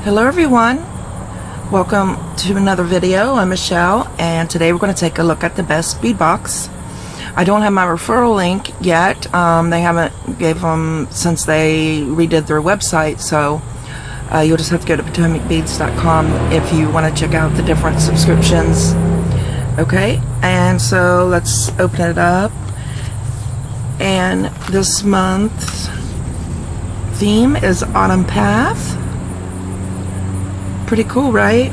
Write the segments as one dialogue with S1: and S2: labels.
S1: Hello everyone, welcome to another video. I'm Michelle and today we're going to take a look at the best bead box. I don't have my referral link yet. They haven't gave them since they redid their website, so you'll just have to go to potomacbeads.com if you want to check out the different subscriptions. Okay, and so let's open it up. And this month's theme is Autumn Path. Pretty cool, right?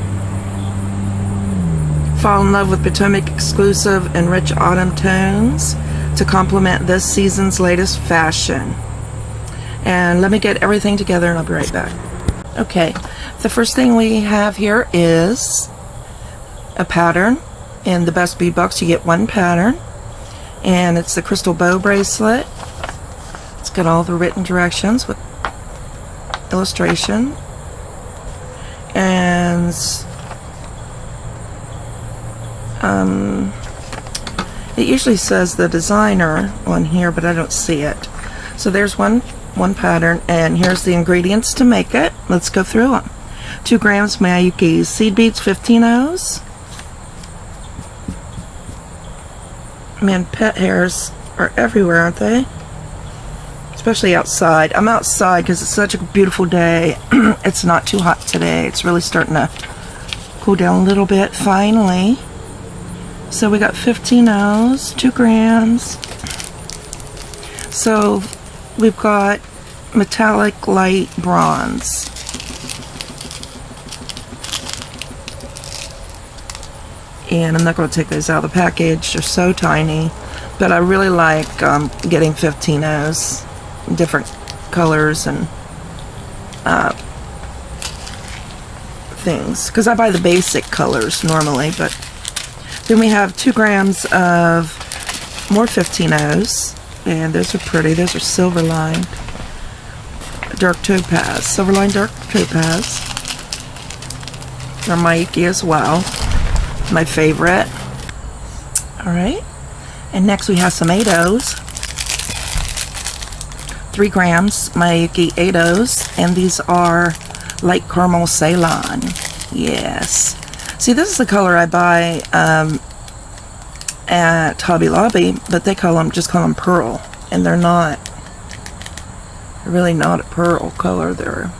S1: Fall in love with Potomac exclusive and rich autumn tones to complement this season's latest fashion. And let me get everything together and I'll be right back. Okay, the first thing we have here is a pattern. In the best bead box you get one pattern, and it's the crystal bow bracelet. It's got all the written directions with illustration, and it usually says the designer on here, but I don't see it. So there's one pattern, and here's the ingredients to make it. Let's go through them. 2 grams Miyuki seed beads, 15 O's. Man, pet hairs are everywhere, aren't they? Especially outside. I'm outside because it's such a beautiful day. It's not too hot today. It's really starting to cool down a little bit finally. So we got 15 O's, 2 grams. So we've got metallic light bronze. And I'm not going to take those out of the package. They're so tiny. But I really like getting 15 O's. Different colors and things, because I buy the basic colors normally. But then we have 2 grams of more 15 O's, and those are pretty. Those are silver lined dark topaz, silver lined dark topaz. They're Miyuki as well, my favorite. All right, and next we have some 8 O's. 3 grams Miyuki 8 O's, and these are light caramel Ceylon. Yes. See, this is the color I buy at Hobby Lobby, but they just call them pearl, and they're not. They're really not a pearl color. They're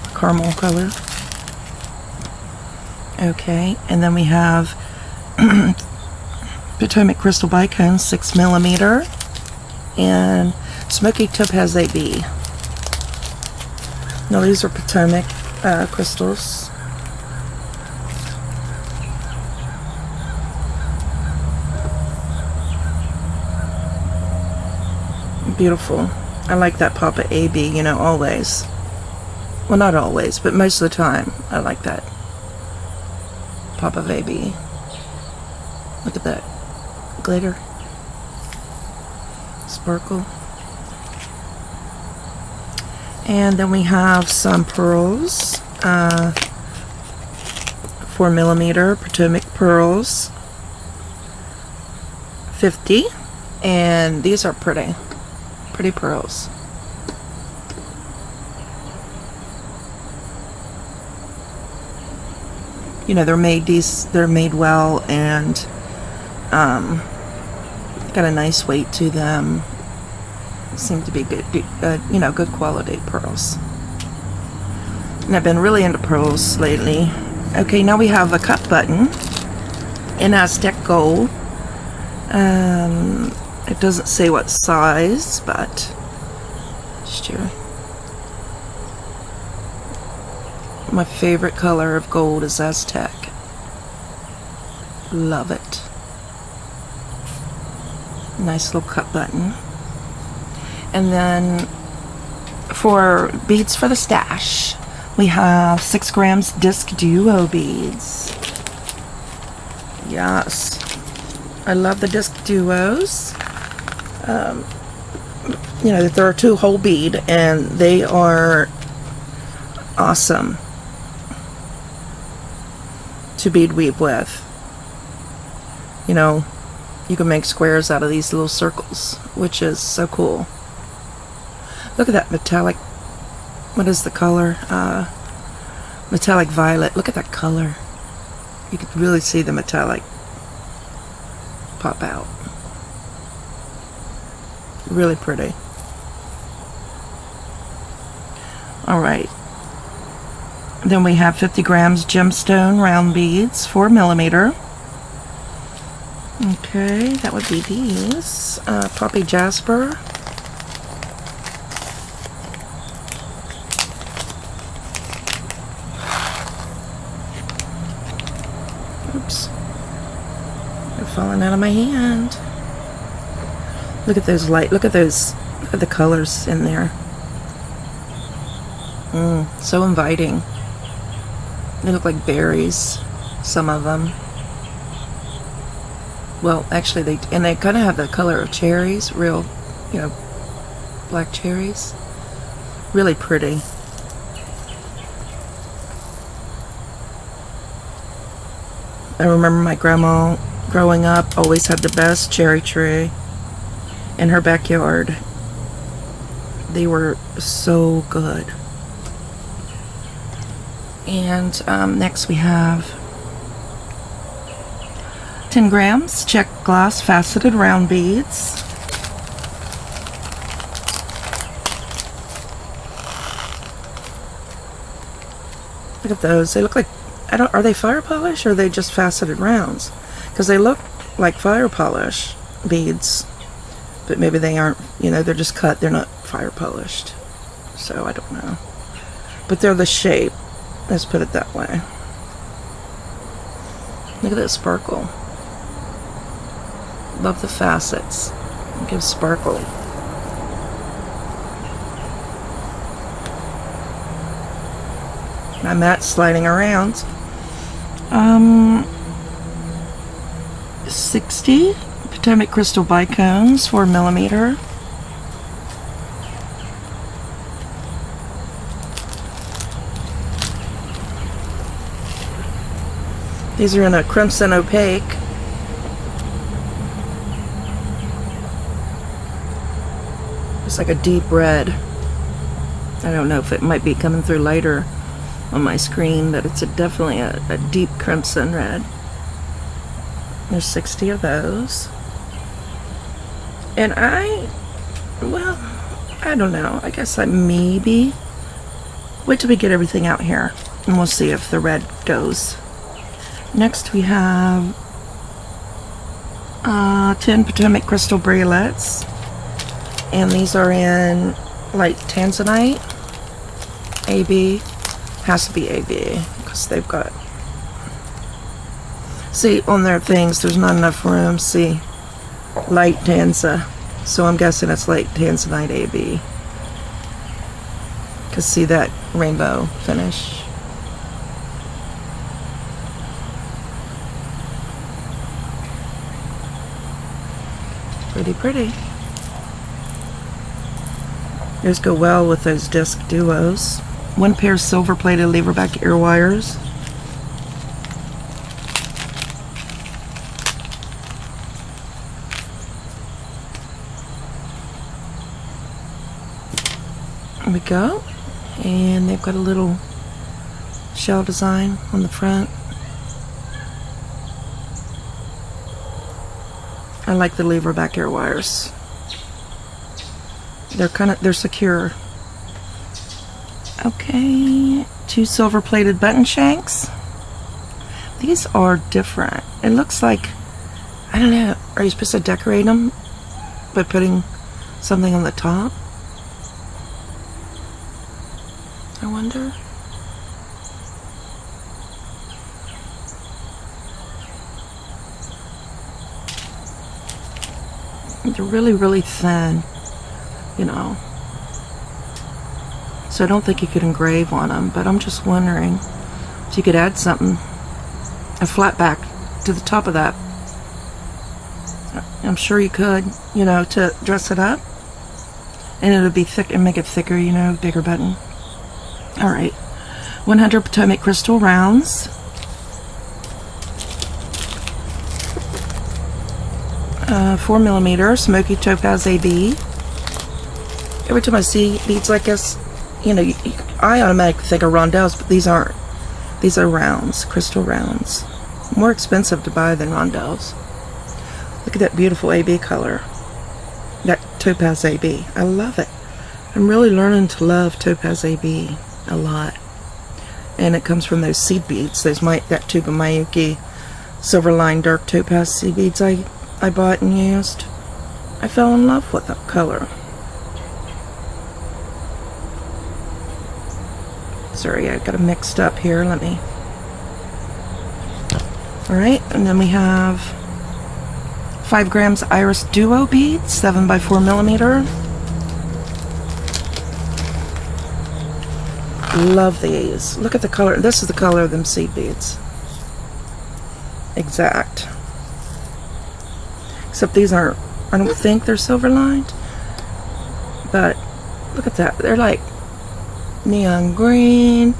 S1: a caramel color. Okay, and then we have Potomac Crystal Bicones 6mm. And Smoky Topaz AB. No, these are Potomac crystals. Beautiful. I like that pop of AB, you know, always. Well, not always, but most of the time I like that pop of AB. Look at that glitter. Sparkle. And then we have some pearls, 4mm Potomac Pearls, 50, and these are pretty pearls. You know, they're made well, and got a nice weight to them. Seem to be good, you know, good quality pearls. And I've been really into pearls lately. Okay, now we have a cup button in Aztec gold. It doesn't say what size, but just here. My favorite color of gold is Aztec. Love it. Nice little cup button. And then for beads for the stash, we have 6 grams disc duo beads. Yes, I love the disc duos. You know, there are 2 whole bead, and they are awesome to bead weave with. You know, you can make squares out of these little circles, which is so cool. Look at that metallic what is the color? Metallic violet. Look at that color. You can really see the metallic pop out. Really pretty. Alright. Then we have 50 grams gemstone round beads, 4mm. Okay, that would be these. Poppy Jasper. Oops. They're falling out of my hand. Look at those light, look at those, look at the colors in there. So inviting. They look like berries, some of them. Well, actually they kind of have the color of cherries, real, you know, black cherries. Really pretty. I remember my grandma growing up always had the best cherry tree in her backyard. They were so good. And next we have 10 grams check glass faceted round beads. Look at those. They look like, are they fire polish or are they just faceted rounds? Because they look like fire polish beads, but maybe they aren't, you know, they're just cut, they're not fire polished. So I don't know. But they're the shape. Let's put it that way. Look at that sparkle. Love the facets. It gives sparkle. My mat's sliding around. 60 Potomac Crystal Bicones, 4mm. These are in a crimson opaque. It's like a deep red. I don't know if it might be coming through lighter on my screen, but it's definitely a deep crimson red. There's 60 of those. And well, I don't know. I guess I maybe wait till we get everything out here and we'll see if the red goes. Next we have 10 Potomac Crystal Braillettes, and these are in light tanzanite. AB, has to be AB because they've got, see on their things there's not enough room. See, light tanza, so I'm guessing it's light tanzanite AB because see that rainbow finish. Pretty pretty. Those go well with those disc duos. 1 pair silver plated leverback ear wires. There we go. And they've got a little shell design on the front. I like the leverback ear wires. They're secure. Okay, 2 silver plated button shanks. These are different. It looks like, I don't know, are you supposed to decorate them by putting something on the top? I wonder. They're really, really thin, you know. So I don't think you could engrave on them, but I'm just wondering if you could add something, a flat back to the top of that. I'm sure you could, you know, to dress it up. And it'll be thick and make it thicker, you know, bigger button. Alright. 100 Potomac Crystal rounds. 4mm Smoky Topaz AB. Every time I see beads like this, you know, I automatically think of rondelles, but these aren't. These are rounds, crystal rounds. More expensive to buy than rondelles. Look at that beautiful AB color. That topaz AB. I love it. I'm really learning to love topaz AB a lot. And it comes from those seed beads. There's that tube of Miyuki Silverline Dark Topaz seed beads I bought and used. I fell in love with the color. Sorry, I got it mixed up here. Let me. Alright, and then we have 5 grams Iris Duo beads, 7 by 4 millimeter. Love these. Look at the color. This is the color of them seed beads. Exact. Except these aren't, I don't think they're silver lined. But look at that. They're like neon green,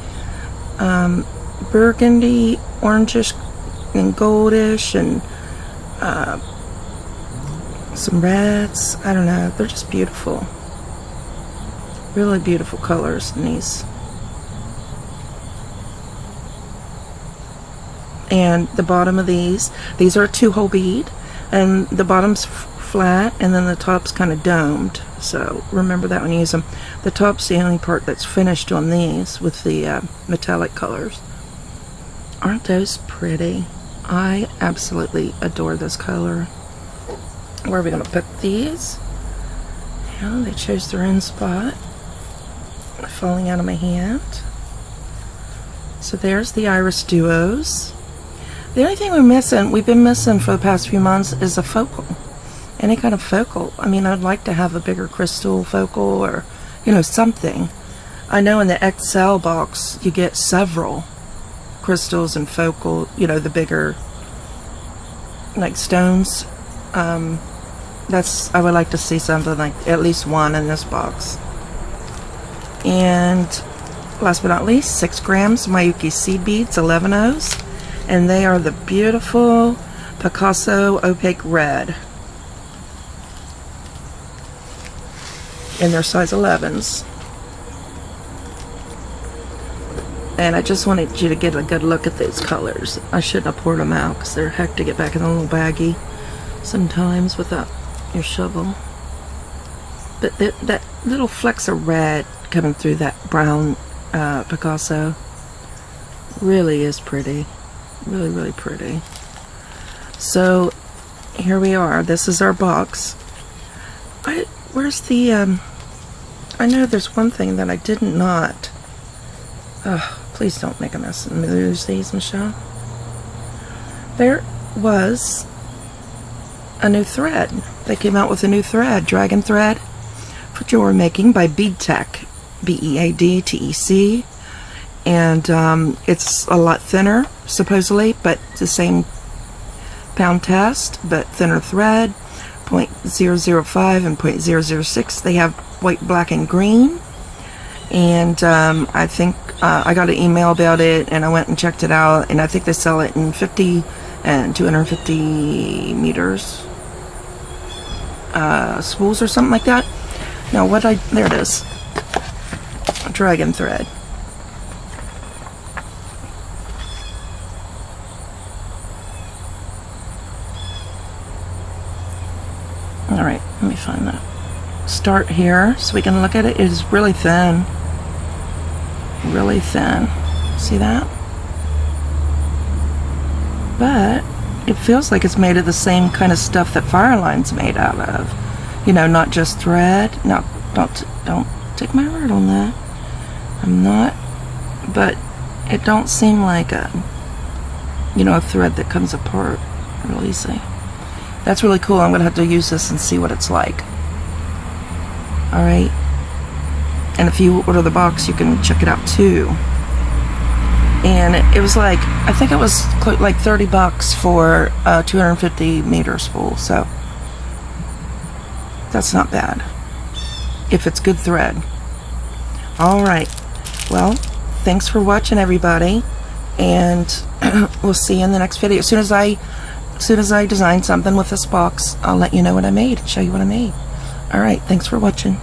S1: burgundy, orangish, and goldish, and some reds. I don't know. They're just beautiful. Really beautiful colors in these. And the bottom of these are a 2-hole bead, and the bottom's flat, and then the top's kind of domed. So remember that when you use them. The top's the only part that's finished on these with the metallic colors. Aren't those pretty? I absolutely adore this color. Where are we going to put these? Yeah, they chose their end spot. Falling out of my hand. So there's the Iris Duos. The only thing we've been missing for the past few months is a focal. Any kind of focal. I mean, I'd like to have a bigger crystal focal, or, you know, something. I know in the XL box you get several crystals and focal, you know, the bigger, like stones. I would like to see something like at least one in this box. And last but not least, 6 grams Miyuki seed beads, 11 O's. And they are the beautiful Picasso Opaque Red. And they're size 11s. And I just wanted you to get a good look at these colors. I shouldn't have poured them out because they're heck to get back in a little baggie sometimes without your shovel. But that little flecks of red coming through that brown Picasso really is pretty. Really, really pretty. So here we are. This is our box. Where's the I know there's one thing that I did not. Please don't make a mess and lose these, Michelle. There was a new thread. They came out with a new thread, dragon thread, for jewelry making by Bead Tech, BEADTEC, and it's a lot thinner, supposedly, but the same pound test, but thinner thread, 0.005 and 0.006. They have white, black, and green. And I think I got an email about it, and I went and checked it out, and I think they sell it in 50 and 250 meters spools or something like that. Now there it is, dragon thread. Alright, let me find that. Start here so we can look at it. It is really thin. Really thin. See that? But it feels like it's made of the same kind of stuff that Fireline's made out of. You know, not just thread. No, don't take my word on that. I'm not. But it don't seem like a thread that comes apart real easy. That's really cool. I'm going to have to use this and see what it's like. Alright. And if you order the box, you can check it out too. And it was like, I think it was like $30 for a 250 meter spool. So that's not bad if it's good thread. Alright. Well, thanks for watching, everybody. And we'll see you in the next video. As soon as I design something with this box, I'll let you know what I made and show you what I made. Alright, thanks for watching.